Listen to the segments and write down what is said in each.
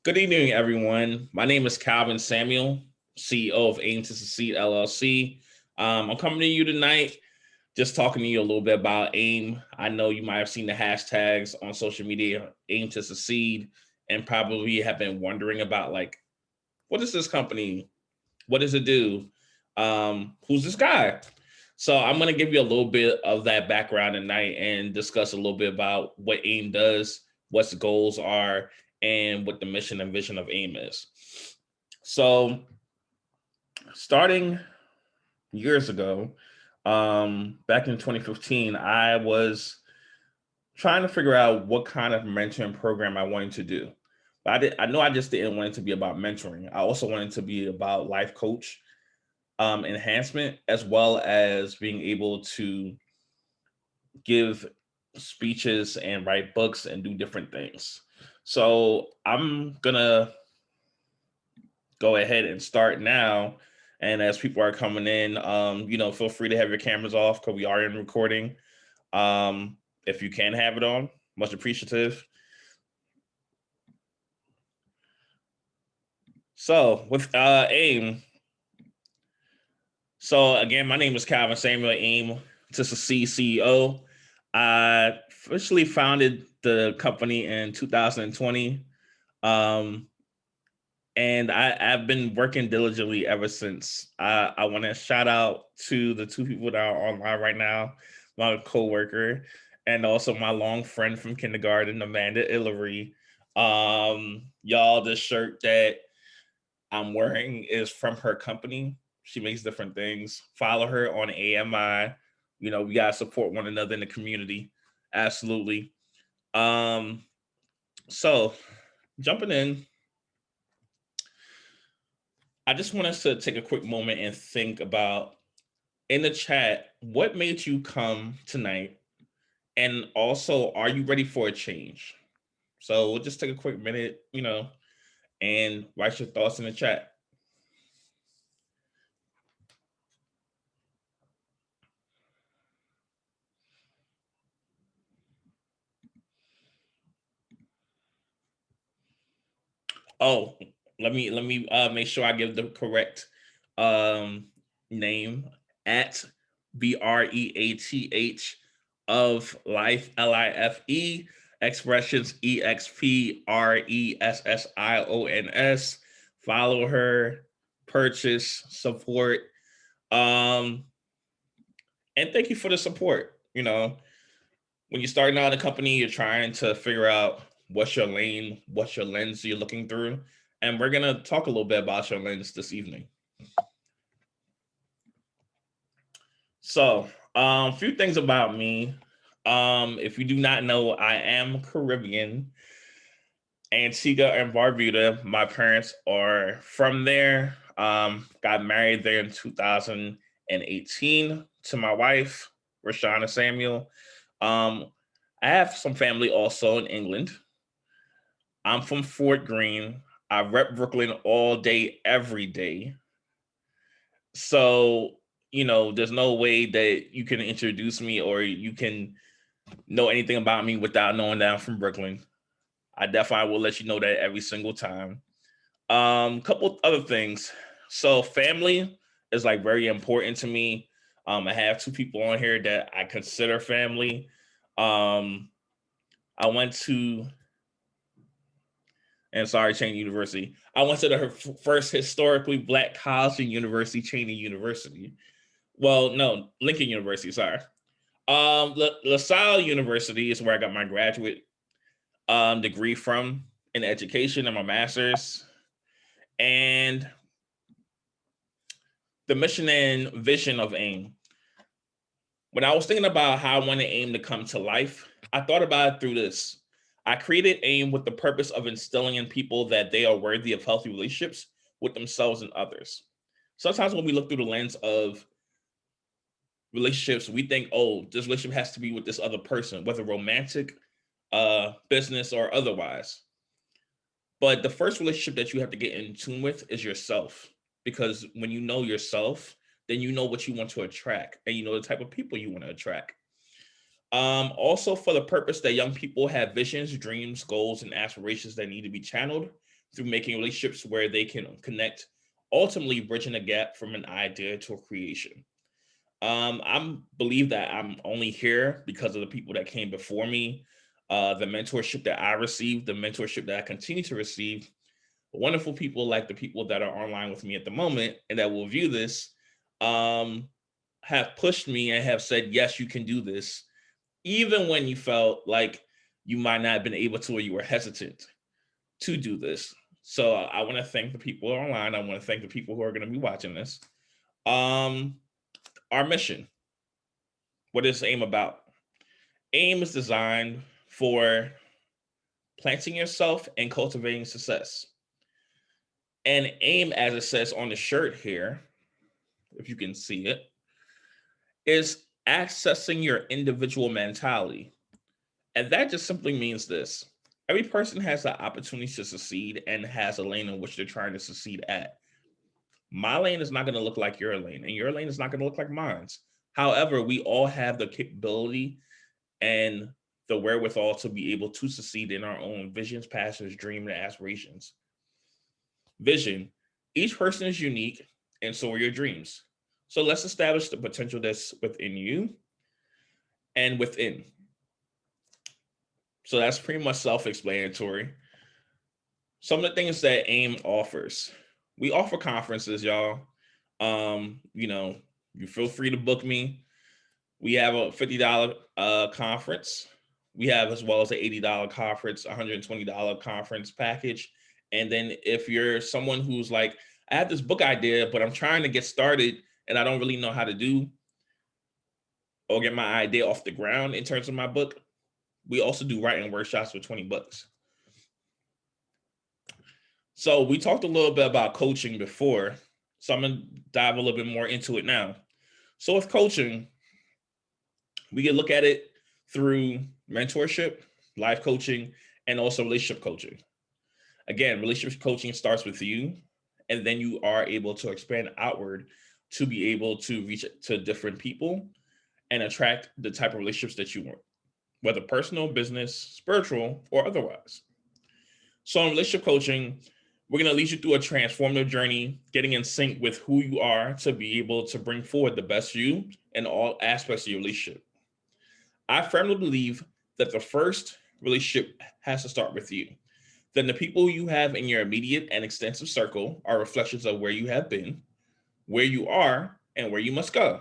Good evening, everyone. My name is Calvin Samuel, CEO of AIM2SUCCEED LLC. I'm coming to you tonight, just talking to you a little bit about AIM. I know you might have seen the hashtags on social media, AIM to Succeed, and probably have been wondering about what is this company? What does it do? Who's this guy? So I'm going to give you a little bit of that background tonight and discuss a little bit about what AIM does, what the goals are, and what the mission and vision of AIM is. So starting years ago, back in 2015, I was trying to figure out what kind of mentoring program I wanted to do. But I know I just didn't want it to be about mentoring. I also wanted to be about life coach enhancement, as well as being able to give speeches and write books and do different things. So I'm gonna go ahead and start now. And as people are coming in, feel free to have your cameras off because we are in recording. If you can have it on, much appreciative. So with AIM, so again, my name is Calvin Samuel, AIM to Succeed CEO. I officially founded the company in 2020. And I've been working diligently ever since. I want to shout out to the two people that are online right now, my coworker, and also my long friend from kindergarten, Amanda Illery. Y'all, this shirt that I'm wearing is from her company. She makes different things. Follow her on AMI. We gotta support one another in the community. Absolutely. So jumping in, I just want us to take a quick moment and think about in the chat, what made you come tonight? And also, are you ready for a change? So we'll just take a quick minute, and write your thoughts in the chat. Oh, let me make sure I give the correct name at BREATH of life LIFE expressions EXPRESSIONS. Follow her, purchase, support, and thank you for the support. When you're starting out a company, you're trying to figure out what's your lane, what's your lens you're looking through. And we're going to talk a little bit about your lens this evening. So a few things about me. If you do not know, I am Caribbean, Antigua and Barbuda. My parents are from there. Got married there in 2018 to my wife, Rashana Samuel. I have some family also in England. I'm from Fort Greene. I rep Brooklyn all day, every day. So, there's no way that you can introduce me or you can know anything about me without knowing that I'm from Brooklyn. I definitely will let you know that every single time. Couple other things. So family is very important to me. I have two people on here that I consider family. I went to, and sorry, Cheney University. I went to the first historically Black college and university, Cheney University. Well, no, Lincoln University, sorry. LaSalle University is where I got my graduate degree from in education and my master's. And the mission and vision of AIM. When I was thinking about how I wanted AIM to come to life, I thought about it through this. I created AIM with the purpose of instilling in people that they are worthy of healthy relationships with themselves and others. Sometimes when we look through the lens of relationships, we think, oh, this relationship has to be with this other person, whether romantic, business, or otherwise. But the first relationship that you have to get in tune with is yourself. Because when you know yourself, then you know what you want to attract and you know the type of people you want to attract. Also, for the purpose that young people have visions, dreams, goals, and aspirations that need to be channeled, through making relationships where they can connect, ultimately bridging a gap from an idea to a creation. I believe that I'm only here because of the people that came before me, the mentorship that I received, the mentorship that I continue to receive. Wonderful people like the people that are online with me at the moment and that will view this, um, have pushed me and have said, yes, you can do this, even when you felt like you might not have been able to, or you were hesitant to do this. So I want to thank the people online. I want to thank the people who are going to be watching this. Um, our mission. What is AIM about? AIM is designed for planting yourself and cultivating success. And AIM, as it says on the shirt here, if you can see it, is accessing your individual mentality. And that just simply means this: every person has the opportunity to succeed and has a lane in which they're trying to succeed at. My lane is not going to look like your lane, and your lane is not going to look like mine's. However, we all have the capability and the wherewithal to be able to succeed in our own visions, passions, dreams, and aspirations. Vision: each person is unique, and so are your dreams. So let's establish the potential that's within you and within. So that's pretty much self-explanatory. Some of the things that AIM offers. We offer conferences, y'all. You feel free to book me. We have a $50 conference. We have, as well as an $80 conference, $120 conference package. And then if you're someone who's like, I have this book idea, but I'm trying to get started and I don't really know how to do or get my idea off the ground in terms of my book, we also do writing workshops for $20. So we talked a little bit about coaching before, so I'm gonna dive a little bit more into it now. So with coaching, we can look at it through mentorship, life coaching, and also relationship coaching. Again, relationship coaching starts with you, and then you are able to expand outward to be able to reach to different people and attract the type of relationships that you want, whether personal, business, spiritual, or otherwise. So in relationship coaching, we're going to lead you through a transformative journey, getting in sync with who you are to be able to bring forward the best you in all aspects of your relationship. I firmly believe that the first relationship has to start with you. Then the people you have in your immediate and extensive circle are reflections of where you have been, where you are, and where you must go.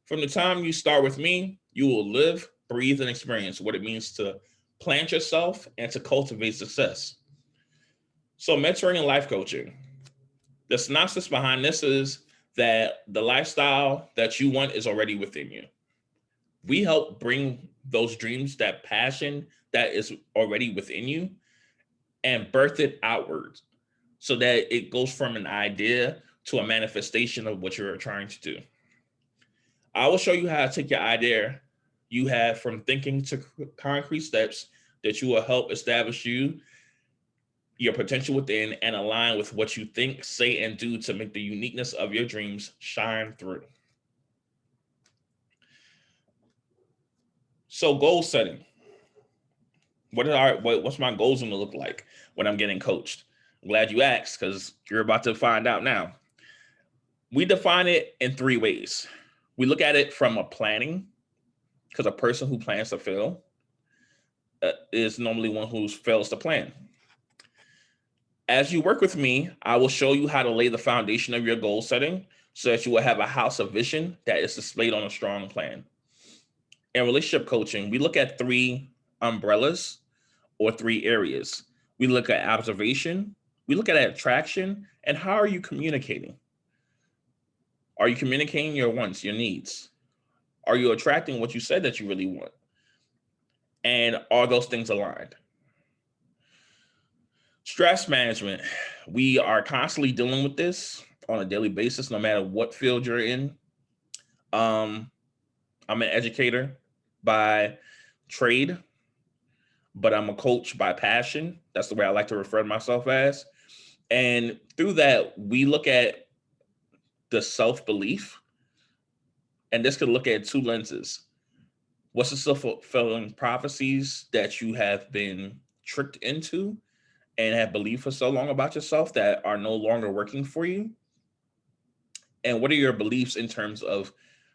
From the time you start with me, you will live, breathe, and experience what it means to plant yourself and to cultivate success. So mentoring and life coaching. The synopsis behind this is that the lifestyle that you want is already within you. We help bring those dreams, that passion that is already within you, and birth it outwards so that it goes from an idea to a manifestation of what you're trying to do. I will show you how to take your idea you have from thinking to concrete steps that you will help establish your potential within, and align with what you think, say, and do to make the uniqueness of your dreams shine through. So goal setting. What's my goals going to look like when I'm getting coached? I'm glad you asked, because you're about to find out now. We define it in 3 ways. We look at it from a planning, because a person who plans to fail is normally one who fails to plan. As you work with me, I will show you how to lay the foundation of your goal setting so that you will have a house of vision that is displayed on a strong plan. In relationship coaching, we look at 3 umbrellas or 3 areas. We look at observation, we look at attraction, and how are you communicating? Are you communicating your wants, your needs? Are you attracting what you said that you really want? And are those things aligned? Stress management. We are constantly dealing with this on a daily basis, no matter what field you're in. I'm an educator by trade, but I'm a coach by passion. That's the way I like to refer to myself as. And through that, we look at the self-belief, and this could look at 2 lenses. What's the self-fulfilling prophecies that you have been tricked into? and have believed for so long about yourself that are no longer working for you? And what are your beliefs in terms of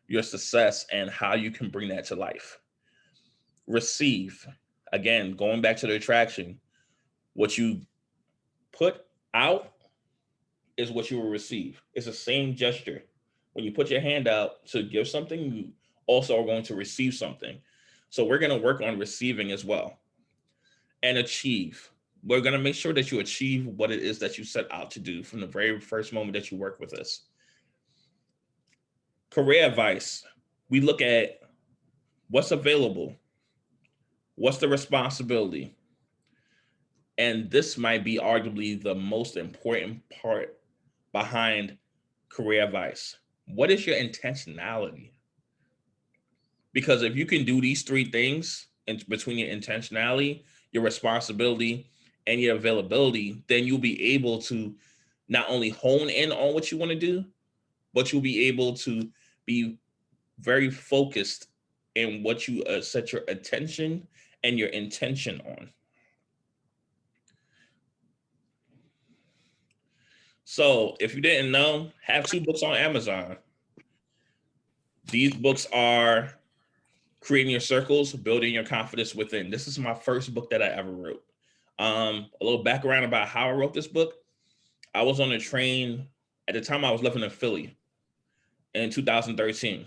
your success and how you can bring that to life? Receive. Again, going back to the attraction, what you put out is what you will receive. It's the same gesture. When you put your hand out to give something, you also are going to receive something. So we're going to work on receiving as well. And achieve. We're going to make sure that you achieve what it is that you set out to do from the very first moment that you work with us. Career advice. We look at what's available, what's the responsibility. And this might be arguably the most important part behind career advice. What is your intentionality? Because if you can do these three things in between your intentionality, your responsibility, and your availability, then you'll be able to not only hone in on what you want to do, but you'll be able to be very focused in what you set your attention and your intention on. So if you didn't know, have 2 books on Amazon. These books are Creating Your Circles, Building Your Confidence Within. This is my first book that I ever wrote. A little background about how I wrote this book. I was on a train at the time. I was living in Philly in 2013.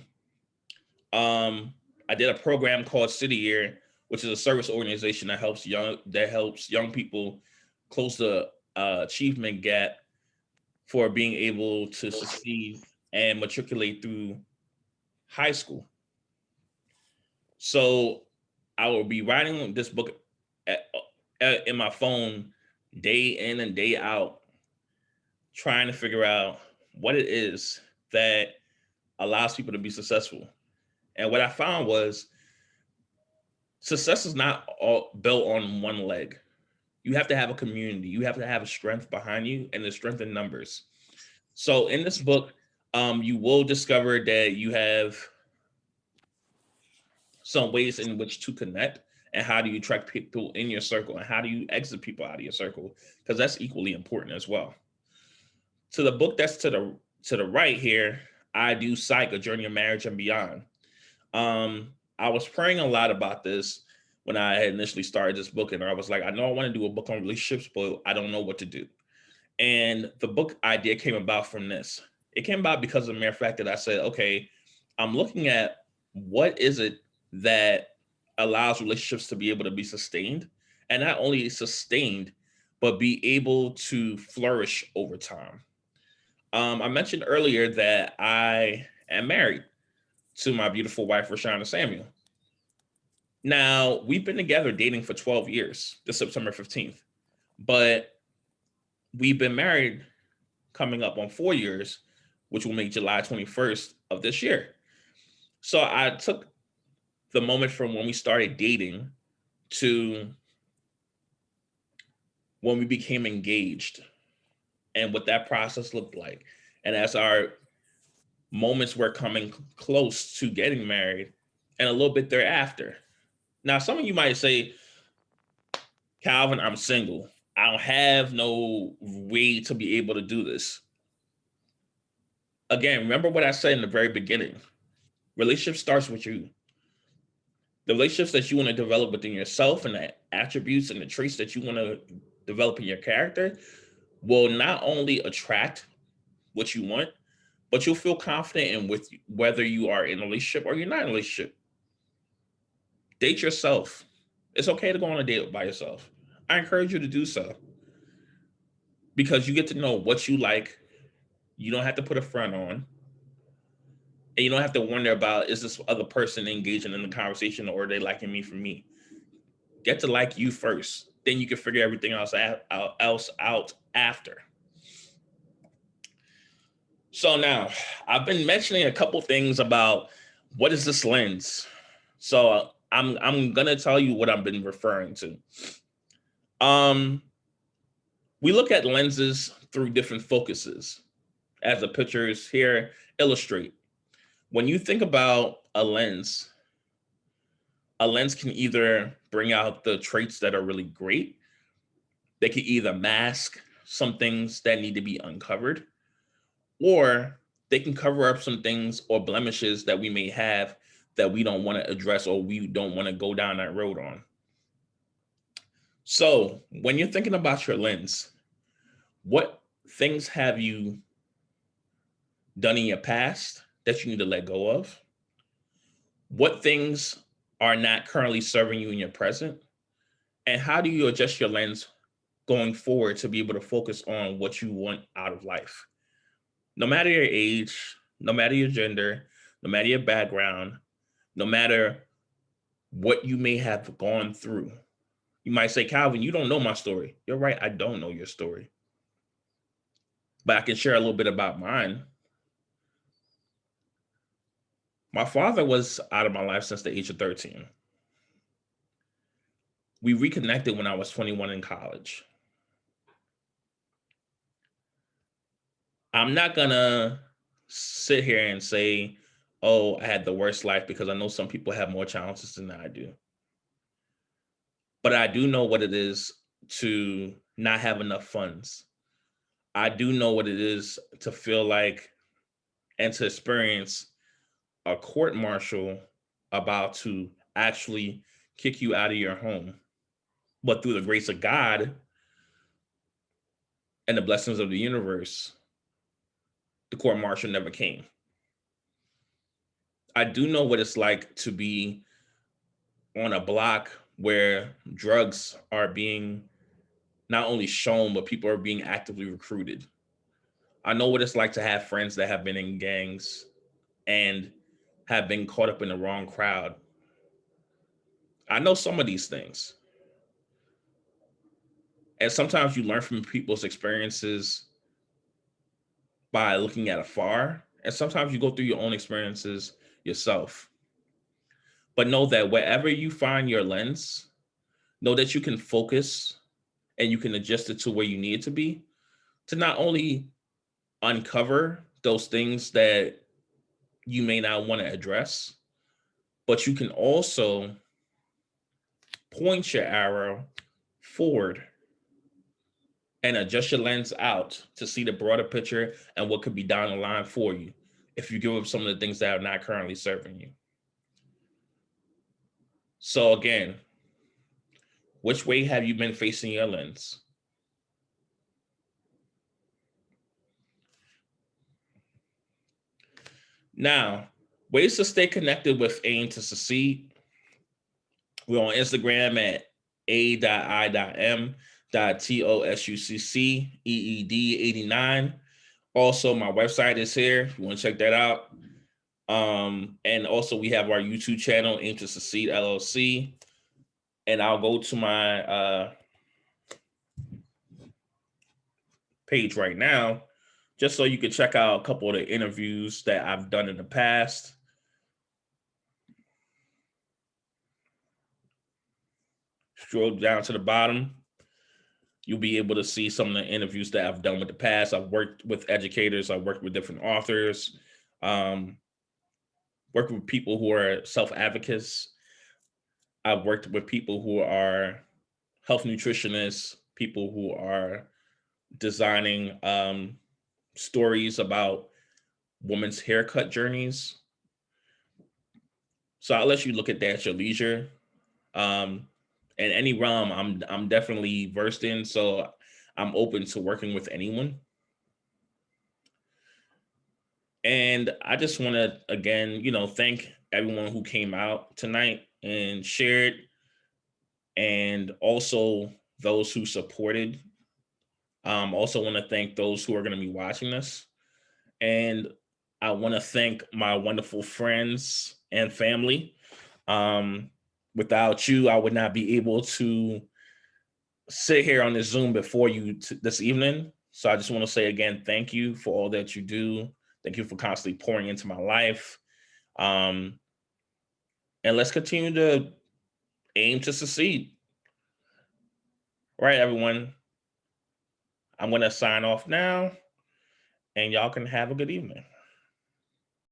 I did a program called City Year, which is a service organization that helps young people close the achievement gap for being able to succeed and matriculate through high school. So I will be writing this book in my phone day in and day out, trying to figure out what it is that allows people to be successful. And what I found was success is not all built on one leg. You have to have a community. You have to have a strength behind you, and the strength in numbers. So in this book, you will discover that you have some ways in which to connect, and how do you attract people in your circle, and how do you exit people out of your circle, because that's equally important as well. To the book that's to the right here, I Do Psych, A Journey of Marriage and Beyond. I was praying a lot about this when I had initially started this book, and I was like, I know I want to do a book on relationships, but I don't know what to do. And the book idea came about from this. It came about because of the mere fact that I said, okay, I'm looking at what is it that allows relationships to be able to be sustained, and not only sustained, but be able to flourish over time. I mentioned earlier that I am married to my beautiful wife, Rashana Samuel. Now, we've been together dating for 12 years, this September 15th, but we've been married coming up on 4 years, which will make July 21st of this year. So I took the moment from when we started dating to when we became engaged and what that process looked like. And as our moments were coming close to getting married and a little bit thereafter. Now, some of you might say, Calvin, I'm single. I don't have no way to be able to do this. Again, remember what I said in the very beginning. Relationship starts with you. The relationships that you want to develop within yourself and the attributes and the traits that you want to develop in your character will not only attract what you want, but you'll feel confident in with whether you are in a relationship or you're not in a relationship. Date yourself. It's okay to go on a date by yourself. I encourage you to do so because you get to know what you like. You don't have to put a front on, and you don't have to wonder about, is this other person engaging in the conversation or are they liking me for me? Get to like you first. Then you can figure everything else out after. So now I've been mentioning a couple things about what is this lens. So I'm gonna tell you what I've been referring to. We look at lenses through different focuses, as the pictures here illustrate. When you think about a lens can either bring out the traits that are really great, They can either mask some things that need to be uncovered, or they can cover up some things or blemishes that we may have that we don't want to address or we don't want to go down that road on. So when you're thinking about your lens, what things have you done in your past that you need to let go of? What things are not currently serving you in your present? And how do you adjust your lens going forward to be able to focus on what you want out of life? No matter your age, no matter your gender, no matter your background, no matter what you may have gone through. You might say, Calvin, you don't know my story. You're right, I don't know your story. But I can share a little bit about mine. My father was out of my life since the age of 13. We reconnected when I was 21 in college. I'm not gonna sit here and say, oh, I had the worst life, because I know some people have more challenges than I do. But I do know what it is to not have enough funds. I do know what it is to feel like and to experience a court martial about to actually kick you out of your home. But through the grace of God and the blessings of the universe, the court martial never came. I do know what it's like to be on a block where drugs are being not only shown, but people are being actively recruited. I know what it's like to have friends that have been in gangs and have been caught up in the wrong crowd. I know some of these things. And sometimes you learn from people's experiences by looking at afar. And sometimes you go through your own experiences yourself. But know that wherever you find your lens, know that you can focus and you can adjust it to where you need it to be, to not only uncover those things that you may not want to address, but you can also point your arrow forward and adjust your lens out to see the broader picture and what could be down the line for you if you give up some of the things that are not currently serving you. So again, which way have you been facing your lens? Now, ways to stay connected with AIM to Succeed. We're on Instagram at a.i.m.TOSUCCEED89. Also, my website is here if you want to check that out. And also we have our YouTube channel, Aim to Succeed LLC. And I'll go to my page right now, just so you can check out a couple of the interviews that I've done in the past. Scroll down to the bottom. You'll be able to see some of the interviews that I've done with the past. I've worked with educators. I've worked with different authors. Worked with people who are self-advocates. I've worked with people who are health nutritionists, people who are designing stories about women's haircut journeys. So I'll let you look at that at your leisure. And any realm I'm definitely versed in, so I'm open to working with anyone. And I just want to again, thank everyone who came out tonight and shared, and also those who supported. Also want to thank those who are going to be watching this. And I want to thank my wonderful friends and family. Without you, I would not be able to sit here on this Zoom before you this evening. So I just want to say again, thank you for all that you do. Thank you for constantly pouring into my life. And let's continue to aim to succeed. All right, everyone. I'm going to sign off now, and y'all can have a good evening.